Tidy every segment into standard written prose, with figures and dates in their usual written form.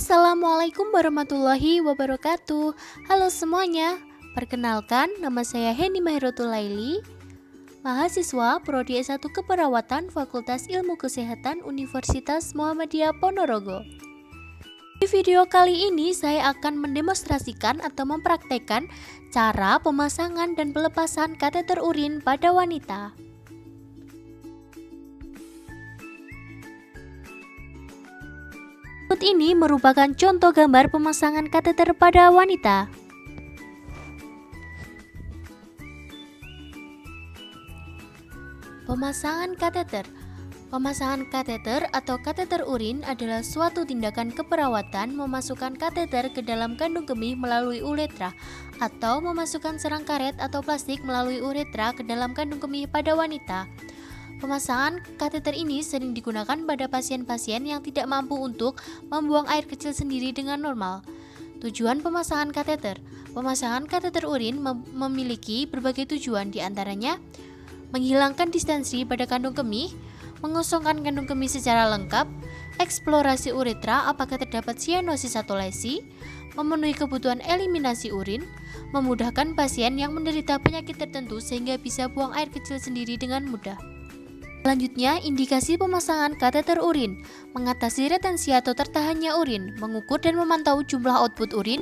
Assalamualaikum warahmatullahi wabarakatuh. Halo semuanya, perkenalkan nama saya Heni Mahiratul Laili, mahasiswa Prodi S1 Keperawatan Fakultas Ilmu Kesehatan Universitas Muhammadiyah Ponorogo. Di video kali ini saya akan mendemonstrasikan atau mempraktekkan cara pemasangan dan pelepasan kateter urin pada wanita. Berikut ini merupakan contoh gambar pemasangan kateter pada wanita. Pemasangan kateter. Pemasangan kateter atau kateter urin adalah suatu tindakan keperawatan memasukkan kateter ke dalam kandung kemih melalui uretra atau memasukkan serang karet atau plastik melalui uretra ke dalam kandung kemih pada wanita. Pemasangan kateter ini sering digunakan pada pasien-pasien yang tidak mampu untuk membuang air kecil sendiri dengan normal. Tujuan pemasangan kateter. Pemasangan kateter urin memiliki berbagai tujuan, diantaranya menghilangkan distensi pada kandung kemih, mengosongkan kandung kemih secara lengkap, eksplorasi uretra apakah terdapat sianosis atau lesi, memenuhi kebutuhan eliminasi urin, memudahkan pasien yang menderita penyakit tertentu sehingga bisa buang air kecil sendiri dengan mudah. Selanjutnya, indikasi pemasangan kateter urin, mengatasi retensi atau tertahannya urin, mengukur dan memantau jumlah output urin,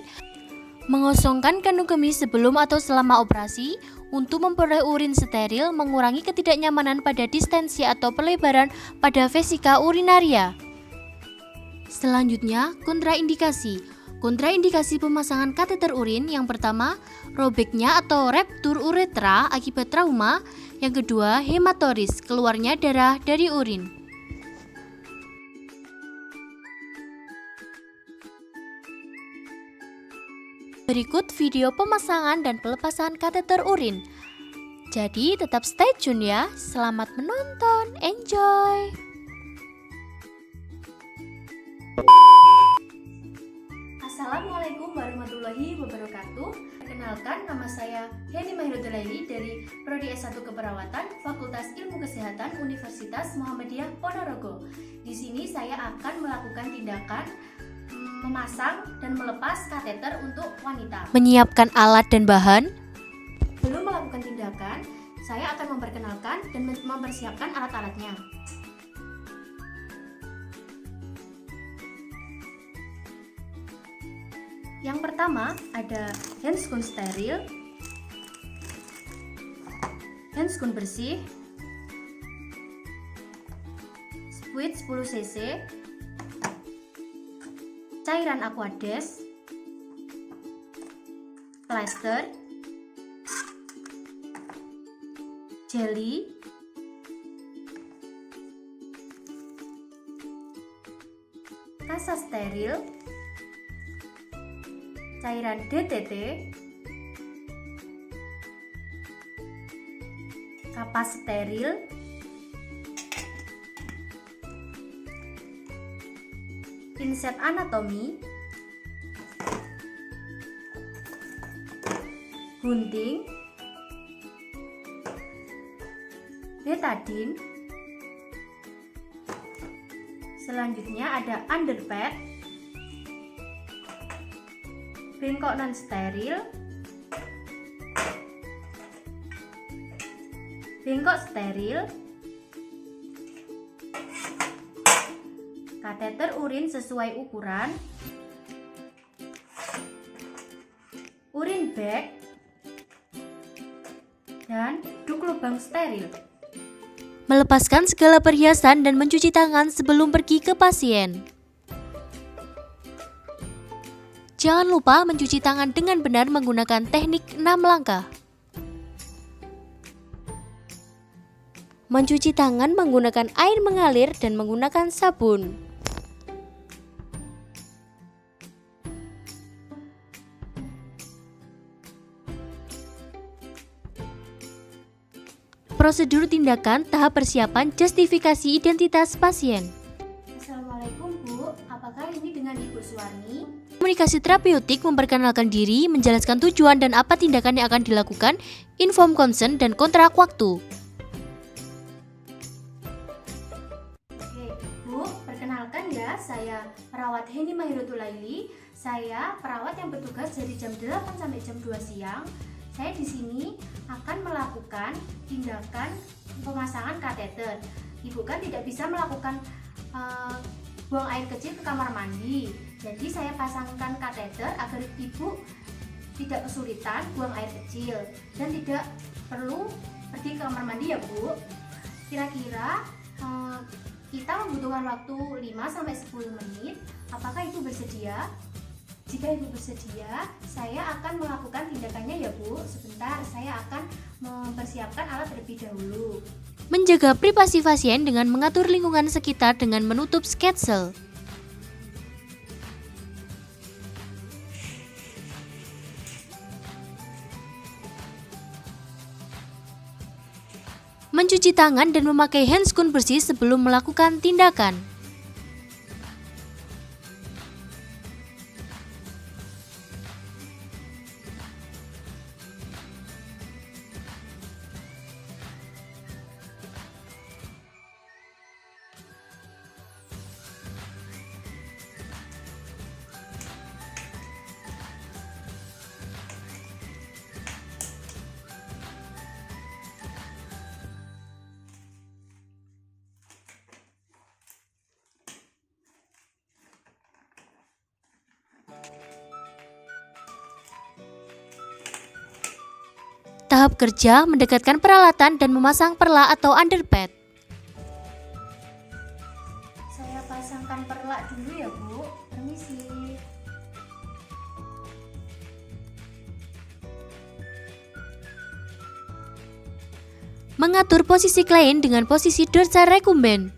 mengosongkan kandung kemih sebelum atau selama operasi, untuk memperoleh urin steril, mengurangi ketidaknyamanan pada distensi atau pelebaran pada vesika urinaria. Selanjutnya, kontraindikasi. Kontraindikasi pemasangan kateter urin yang pertama, robeknya atau ruptur uretra akibat trauma. Yang kedua, hematoris, keluarnya darah dari urin. Berikut video pemasangan dan pelepasan kateter urin. Jadi tetap stay tune ya. Selamat menonton, enjoy. Assalamualaikum warahmatullahi wabarakatuh. Perkenalkan, nama saya Heni Mahiratul Laili dari Prodi S1 Keperawatan Fakultas Ilmu Kesehatan Universitas Muhammadiyah Ponorogo. Di sini saya akan melakukan tindakan memasang dan melepas kateter untuk wanita. Menyiapkan alat dan bahan. Sebelum melakukan tindakan, saya akan memperkenalkan dan mempersiapkan alat-alatnya. Yang pertama ada handscoon steril, handscoon bersih, squid 10 cc, cairan Aquades, plester, jelly, kasa steril, cairan DTT, kapas steril, pinset anatomi, gunting, betadine. Selanjutnya ada underpad, bengkok non steril, bengkok steril, kateter urin sesuai ukuran, urin bag, dan duk lubang steril. Melepaskan segala perhiasan dan mencuci tangan sebelum pergi ke pasien. Jangan lupa mencuci tangan dengan benar menggunakan teknik 6 langkah. Mencuci tangan menggunakan air mengalir dan menggunakan sabun. Prosedur tindakan tahap persiapan justifikasi identitas pasien. Assalamualaikum Bu, apakah ini dengan Ibu Suwarni? Komunikasi terapeutik memperkenalkan diri, menjelaskan tujuan dan apa tindakan yang akan dilakukan, inform consent dan kontrak waktu. Oke, Bu, perkenalkan ya, saya perawat Heni Mahiratul Laili. Saya perawat yang bertugas dari jam 8 sampai jam 2 siang. Saya di sini akan melakukan tindakan pemasangan kateter. Ibu kan tidak bisa melakukan buang air kecil ke kamar mandi. Jadi saya pasangkan kateter agar ibu tidak kesulitan buang air kecil dan tidak perlu pergi ke kamar mandi ya Bu. Kira-kira kita membutuhkan waktu 5-10 menit. Apakah Ibu bersedia? Jika Ibu bersedia, saya akan melakukan tindakannya ya Bu. Sebentar, saya akan mempersiapkan alat terlebih dahulu. Menjaga privasi pasien dengan mengatur lingkungan sekitar dengan menutup sketsel. Mencuci tangan dan memakai handscoon bersih sebelum melakukan tindakan. Tahap kerja mendekatkan peralatan dan memasang perla atau underpad. Saya pasangkan perla dulu ya Bu. Permisi. Mengatur posisi klien dengan posisi dorsal recumbent.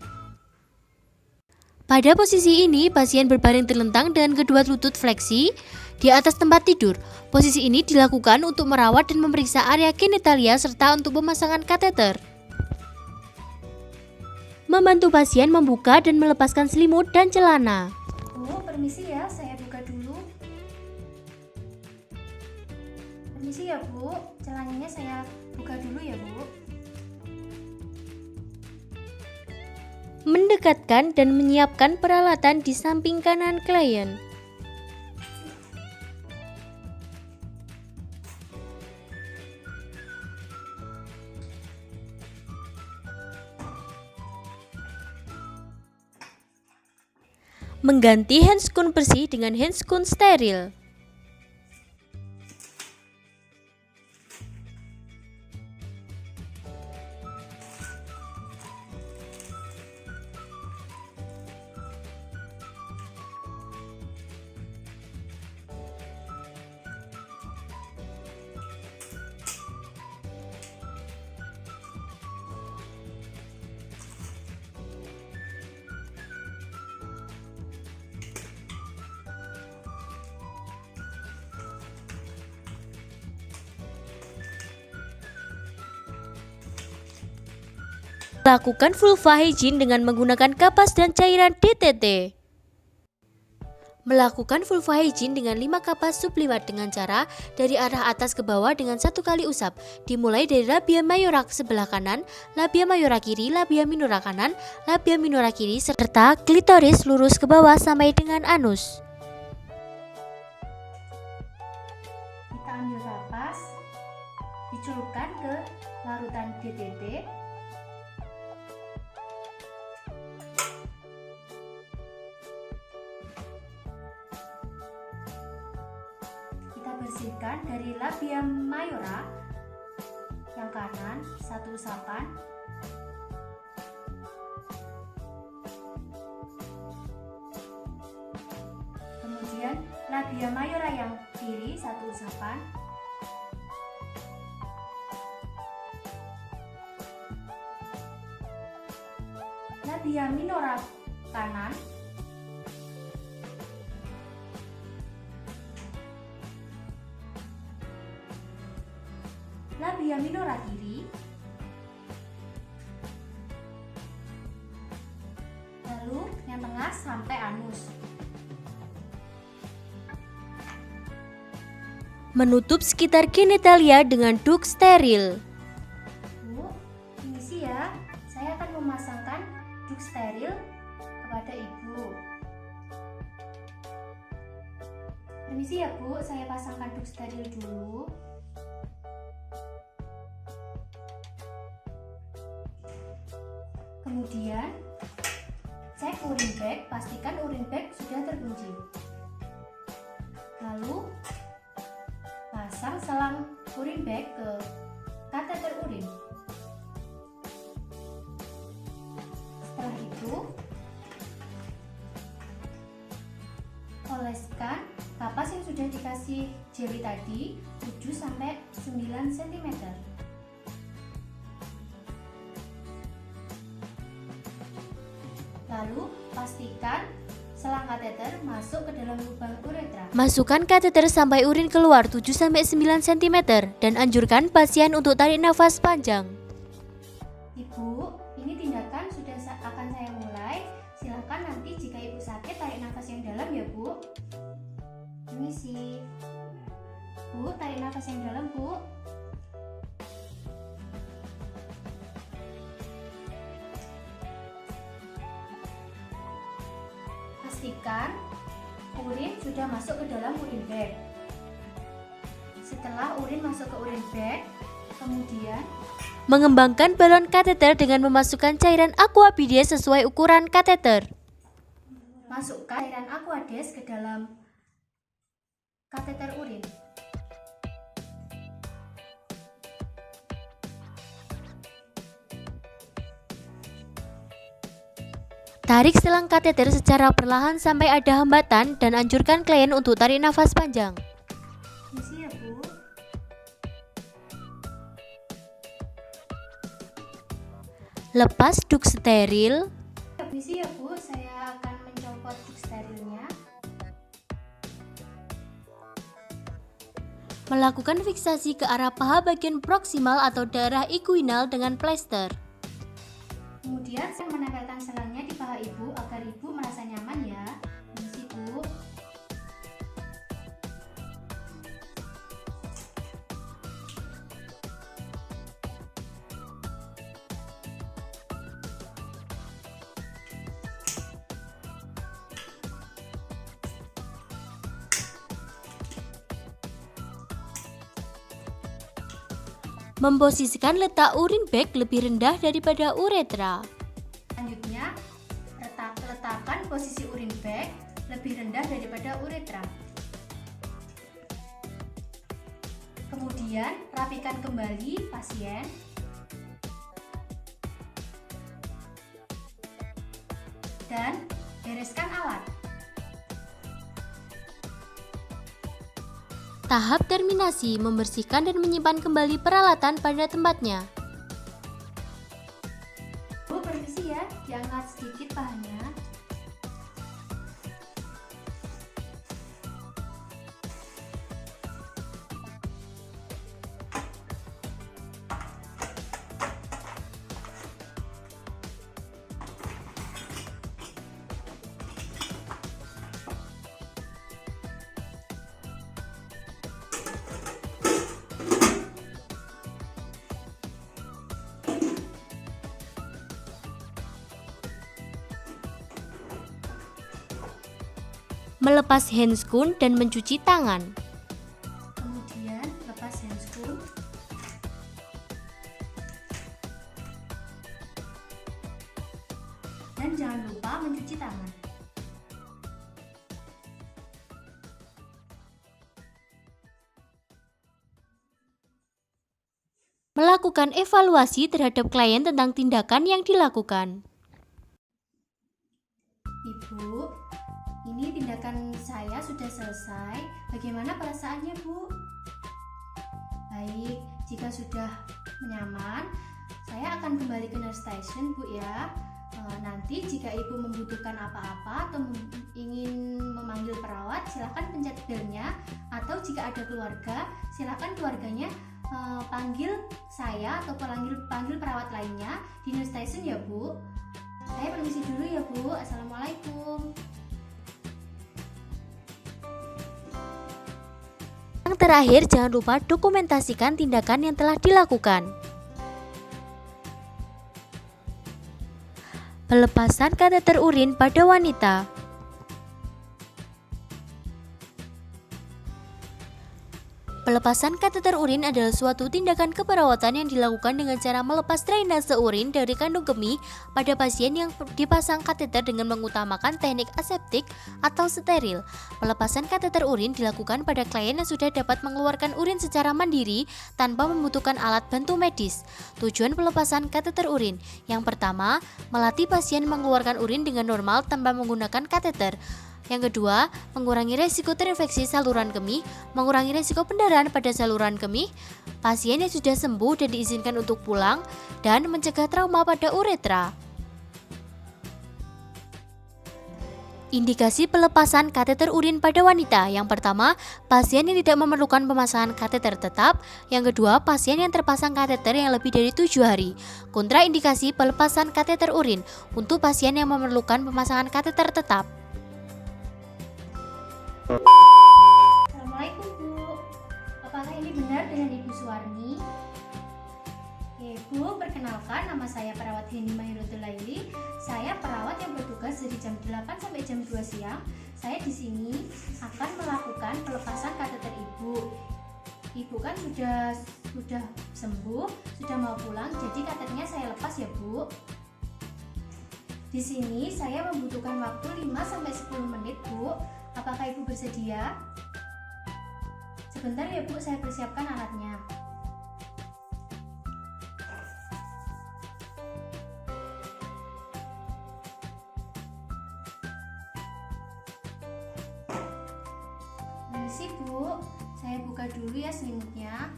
Pada posisi ini, pasien berbaring terlentang dengan kedua lutut fleksi di atas tempat tidur. Posisi ini dilakukan untuk merawat dan memeriksa area genitalia serta untuk pemasangan kateter. Membantu pasien membuka dan melepaskan selimut dan celana. Bu, permisi ya, saya buka dulu. Permisi ya Bu, celananya saya buka dulu ya Bu. Mendekatkan dan menyiapkan peralatan di samping kanan klien. Mengganti handscoon bersih dengan handscoon steril. Lakukan vulva hygiene dengan menggunakan kapas dan cairan DTT. Melakukan vulva hygiene dengan 5 kapas sublimat dengan cara dari arah atas ke bawah dengan 1 kali usap. Dimulai dari labia mayora sebelah kanan, labia mayora kiri, labia minora kanan, labia minora kiri, serta klitoris lurus ke bawah sampai dengan anus. Kita ambil kapas, dicelupkan ke larutan DTT. Bersihkan dari labia mayora yang kanan 1 usapan, kemudian labia mayora yang kiri 1 usapan, labia minora kanan, labia minora kiri, lalu yang tengah sampai anus. Menutup sekitar genitalia dengan duk steril. Bu, permisi ya, saya akan memasangkan duk steril kepada Ibu. Permisi ya Bu, saya pasang kardus steril dulu. Kemudian cek urin bag, pastikan urin bag sudah terkunci. Lalu pasang selang urin bag ke kateter urin. Setelah itu oleskan kapas yang sudah dikasih jeli tadi 7-9 cm. Lalu pastikan selang kateter masuk ke dalam lubang uretra. Masukkan kateter sampai urin keluar 7-9 cm dan anjurkan pasien untuk tarik nafas panjang. Ibu, ini tindakan sudah akan saya mulai. Silakan nanti jika ibu sakit tarik nafas yang dalam ya Bu. Permisi. Bu, tarik nafas yang dalam Bu. Pastikan urin sudah masuk ke dalam urin bag. Setelah urin masuk ke urin bag, kemudian mengembangkan balon kateter dengan memasukkan cairan Aquabides sesuai ukuran kateter. Masukkan cairan Aquades ke dalam kateter urin. Tarik selang kateter secara perlahan sampai ada hambatan dan anjurkan klien untuk tarik nafas panjang. Permisi ya Bu. Lepas duk steril. Permisi ya Bu, saya akan mencopot duk sterilnya. Melakukan fiksasi ke arah paha bagian proksimal atau daerah inguinal dengan plester. Kemudian saya menempelkan selangnya di paha ibu agar ibu merasa nyaman ya. Permisi Bu. Memposisikan letak urin bag lebih rendah daripada uretra. Selanjutnya, letakkan posisi urin bag lebih rendah daripada uretra. Kemudian, rapikan kembali pasien. Dan bereskan alat. Tahap terminasi, membersihkan dan menyimpan kembali peralatan pada tempatnya. Bu, permisi ya, diangkat sedikit pahanya. Melepas handscoon dan mencuci tangan. Kemudian lepas handscoon. Dan jangan lupa mencuci tangan. Melakukan evaluasi terhadap klien tentang tindakan yang dilakukan. Ibu, ini tindakan saya sudah selesai. Bagaimana perasaannya, Bu? Baik, jika sudah nyaman, saya akan kembali ke nurse station, Bu ya. Nanti jika Ibu membutuhkan apa-apa atau ingin memanggil perawat, silakan pencet belnya. Atau jika ada keluarga, silakan keluarganya panggil saya atau panggil perawat lainnya di nurse station ya, Bu. Saya permisi dulu ya, Bu. Assalamualaikum. Yang terakhir, jangan lupa dokumentasikan tindakan yang telah dilakukan. Pelepasan kateter urin pada wanita. Pelepasan kateter urin adalah suatu tindakan keperawatan yang dilakukan dengan cara melepas drainase urin dari kandung kemih pada pasien yang dipasang kateter dengan mengutamakan teknik aseptik atau steril. Pelepasan kateter urin dilakukan pada klien yang sudah dapat mengeluarkan urin secara mandiri tanpa membutuhkan alat bantu medis. Tujuan pelepasan kateter urin: yang pertama, melatih pasien mengeluarkan urin dengan normal tanpa menggunakan kateter. Yang kedua, mengurangi resiko terinfeksi saluran kemih, mengurangi resiko pendarahan pada saluran kemih, pasien yang sudah sembuh dan diizinkan untuk pulang, dan mencegah trauma pada uretra. Indikasi pelepasan kateter urin pada wanita: yang pertama, pasien yang tidak memerlukan pemasangan kateter tetap. Yang kedua, pasien yang terpasang kateter yang lebih dari 7 hari. Kontraindikasi pelepasan kateter urin untuk pasien yang memerlukan pemasangan kateter tetap. Assalamualaikum Bu, apakah ini benar dengan Ibu Suwarni? Oke Bu, perkenalkan, nama saya perawat Heni Mahirotul Laili. Saya perawat yang bertugas dari jam 8 sampai jam 2 siang. Saya di sini akan melakukan pelepasan kateter Ibu. Ibu kan sudah sembuh, sudah mau pulang, jadi kateternya saya lepas ya Bu. Di sini saya membutuhkan waktu 5 sampai 10 menit Bu. Apakah Ibu bersedia? Sebentar ya Bu, saya persiapkan alatnya. Permisi Bu, saya buka dulu ya selimutnya.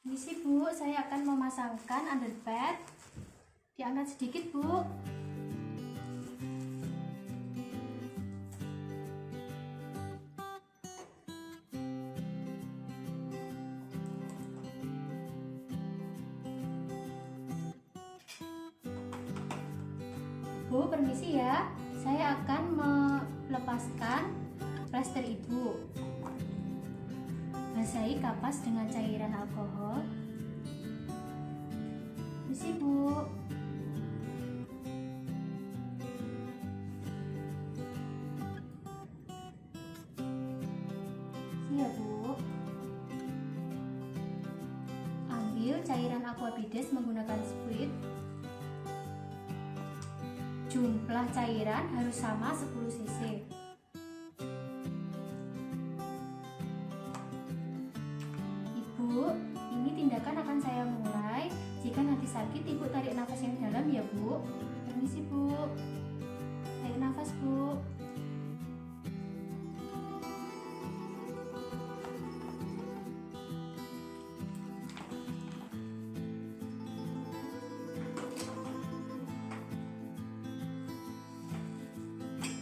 Permisi Bu, saya akan memasangkan underpad. Diangkat sedikit Bu. Bu, permisi ya, saya akan melepaskan plester Ibu. Basahi kapas dengan cairan alkohol. Permisi Bu. Iya Bu. Ambil cairan aquabides menggunakan squid. Jumlah cairan harus sama 10 cc. Ibu, ini tindakan akan saya mulai. Jika nanti sakit, Ibu tarik nafas yang dalam ya Bu. Permisi Bu. Tarik nafas Bu.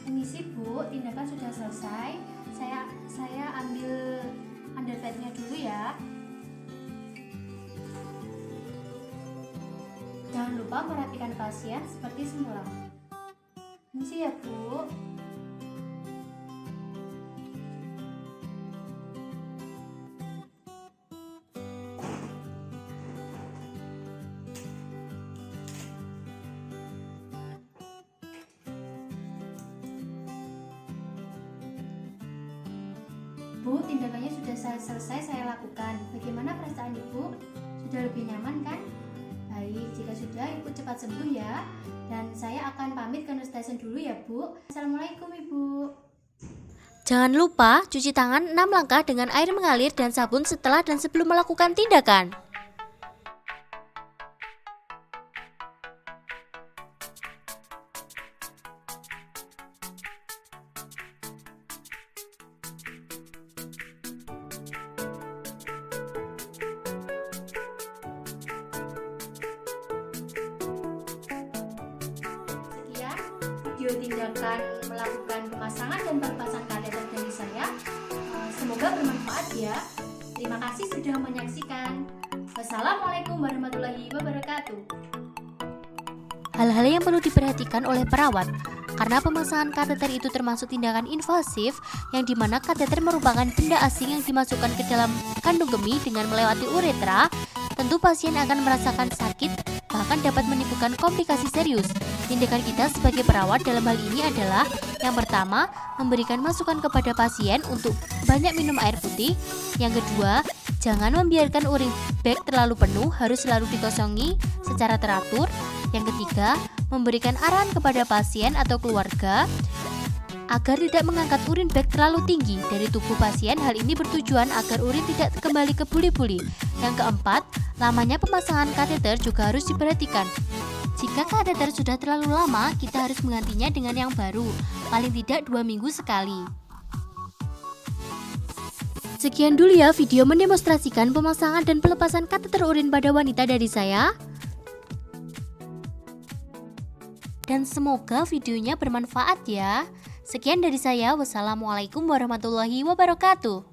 Permisi Bu, tindakan sudah selesai. Saya ambil underpadnya dulu ya. Jangan lupa merapikan pasien seperti semula. Permisi ya Bu. Bu, tindakannya sudah selesai saya lakukan. Bagaimana perasaan Ibu? Sudah lebih nyaman kan? Baik, jika sudah Ibu cepat sembuh ya. Dan saya akan pamit ke nurse station dulu ya Bu. Assalamualaikum Ibu. Jangan lupa cuci tangan 6 langkah dengan air mengalir dan sabun setelah dan sebelum melakukan tindakan. Video tindakan melakukan pemasangan dan pelepasan kateter dari saya. Semoga bermanfaat ya. Terima kasih sudah menyaksikan. Wassalamualaikum warahmatullahi wabarakatuh. Hal-hal yang perlu diperhatikan oleh perawat, karena pemasangan kateter itu termasuk tindakan invasif yang dimana kateter merupakan benda asing yang dimasukkan ke dalam kandung kemih dengan melewati uretra. Tentu pasien akan merasakan sakit, bahkan dapat menimbulkan komplikasi serius. Tindakan kita sebagai perawat dalam hal ini adalah yang pertama, memberikan masukan kepada pasien untuk banyak minum air putih. Yang kedua, jangan membiarkan urin bag terlalu penuh, harus selalu dikosongi secara teratur. Yang ketiga, memberikan arahan kepada pasien atau keluarga agar tidak mengangkat urin bag terlalu tinggi dari tubuh pasien. Hal ini bertujuan agar urin tidak kembali ke buli-buli. Yang keempat, lamanya pemasangan kateter juga harus diperhatikan. Jika kateter sudah terlalu lama, kita harus menggantinya dengan yang baru, paling tidak 2 minggu sekali. Sekian dulu ya video mendemonstrasikan pemasangan dan pelepasan kateter urin pada wanita dari saya. Dan semoga videonya bermanfaat ya. Sekian dari saya, wassalamualaikum warahmatullahi wabarakatuh.